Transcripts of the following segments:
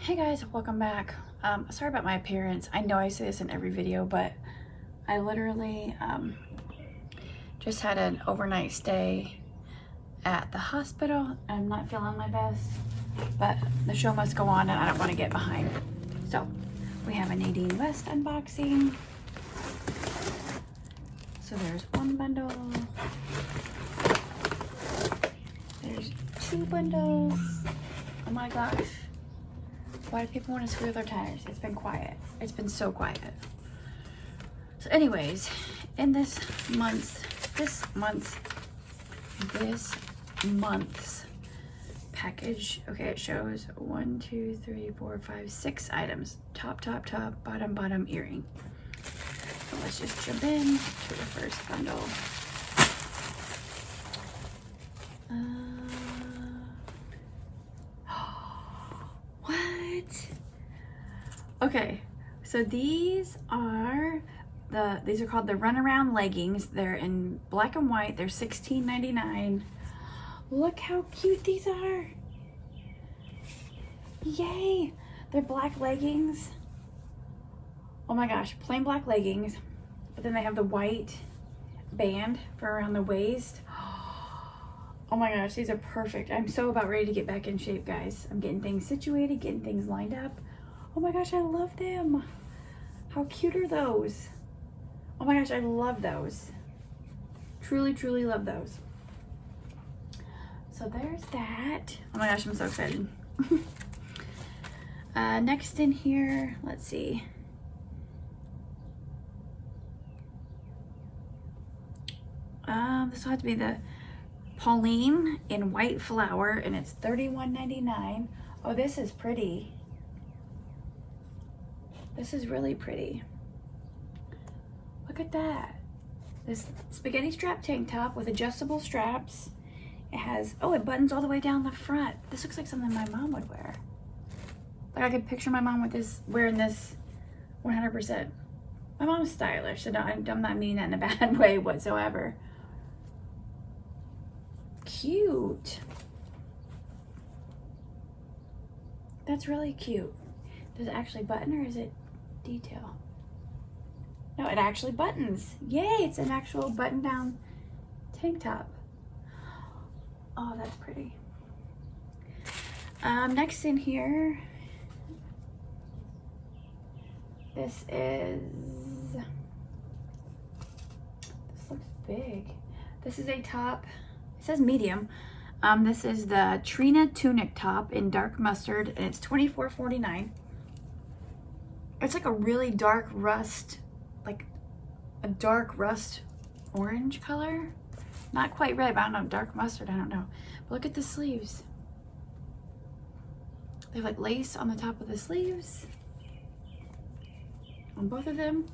Hey guys, welcome back. Sorry about my appearance. I know I say this in every video, but I literally just had an overnight stay at the hospital. I'm not feeling my best, but the show must go on and I don't want to get behind. So we have a NADINE vest unboxing. So there's one bundle. There's two bundles. Oh my gosh. Why do people want to screw their tires? It's been quiet. It's been so quiet. So anyways, in this month's package, okay, it shows 1, 2, 3, 4, 5, 6 items. Top, top, top, bottom, bottom, earring. So let's just jump in to the first bundle. What? Okay, so these are called the Runaround Leggings. They're in black and white. They're $16.99. Look how cute these are. Yay! They're black leggings. Oh my gosh, plain black leggings. But then they have the white band for around the waist. Oh my gosh, these are perfect. I'm so about ready to get back in shape, guys. I'm getting things situated, getting things lined up. Oh my gosh, I love them. How cute are those? Oh my gosh, I love those. Truly, truly love those. So there's that. Oh my gosh, I'm so excited. Next in here, let's see. This will have to be the Pauline in white flower, and it's $31.99. Oh, this is pretty. This is really pretty. Look at that. This spaghetti strap tank top with adjustable straps. It has, oh, it buttons all the way down the front. This looks like something my mom would wear. Like I could picture my mom with this, wearing this 100%. My mom's stylish, so I'm not meaning that in a bad way whatsoever. Cute. That's really cute. Does it actually button or is it detail? No, it actually buttons. Yay, it's an actual button down tank top. Oh, that's pretty. Next in here, this looks big. This is a top. It says medium. This is the Trina Tunic top in dark mustard, and it's $24.49. It's like a really dark rust, like a dark rust orange color. Not quite red, but I don't know, dark mustard, I don't know. But look at the sleeves. They have like lace on the top of the sleeves. On both of them.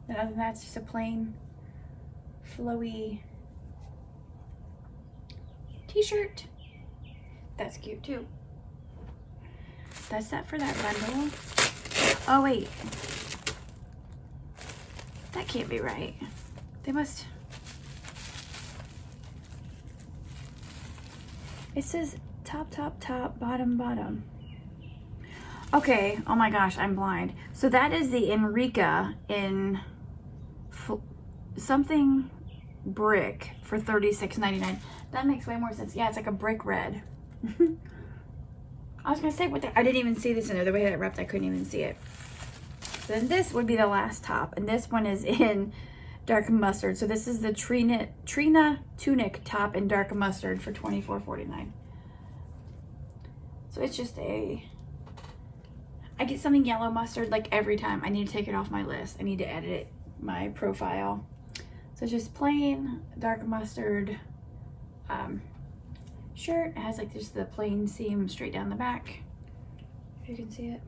And other than that, it's just a plain flowy t-shirt. That's cute too. That's that for that bundle. Oh wait, that can't be right. They must. It says top, top, top, bottom, bottom. Okay, oh my gosh, I'm blind. So that is the Enrica in something brick for $36.99. That makes way more sense. Yeah, it's like a brick red. I was gonna say, I didn't even see this in there. The way that it wrapped, I couldn't even see it. So then this would be the last top, and this one is in dark mustard. So this is the Trina Tunic top in dark mustard for $24.49. So it's just I get something yellow mustard like every time. I need to take it off my list. I need to edit my profile. So it's just plain dark mustard shirt. It has like just the plain seam straight down the back, if you can see it.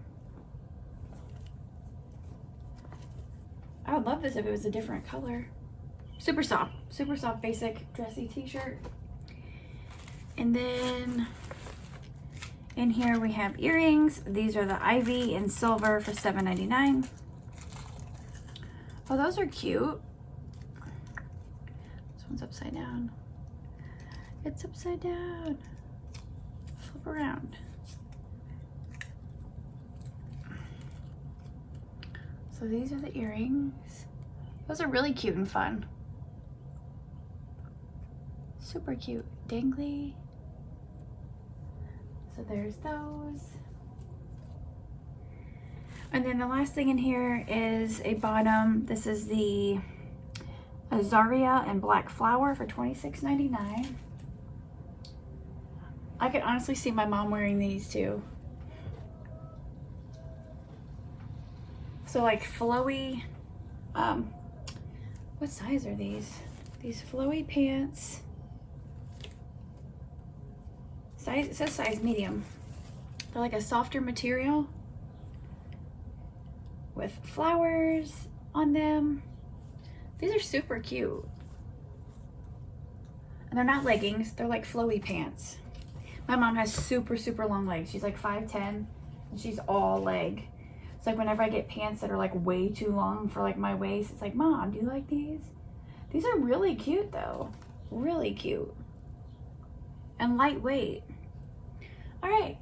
I would love this if it was a different color. Super soft basic dressy t-shirt. And then in here we have earrings. These are the Ivy in silver for $7.99. Oh, those are cute. This one's upside down. It's upside down. Flip around. So these are the earrings. Those are really cute and fun. Super cute. Dangly. So there's those. And then the last thing in here is a bottom. This is the Azaria and Black Flower for $26.99. I could honestly see my mom wearing these too. So like flowy, what size are these? These flowy pants. Size, it says size medium. They're like a softer material with flowers on them. These are super cute. And they're not leggings, they're like flowy pants. My mom has super, super long legs. She's like 5'10", and she's all leg. It's like whenever I get pants that are like way too long for like my waist, it's like, Mom, do you like these? These are really cute though. Really cute. And lightweight. All right.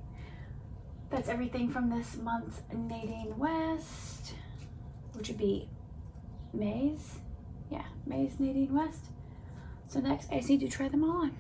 That's everything from this month's Nadine West, which would be May's. Yeah, May's Nadine West. So next, I just need to try them all on.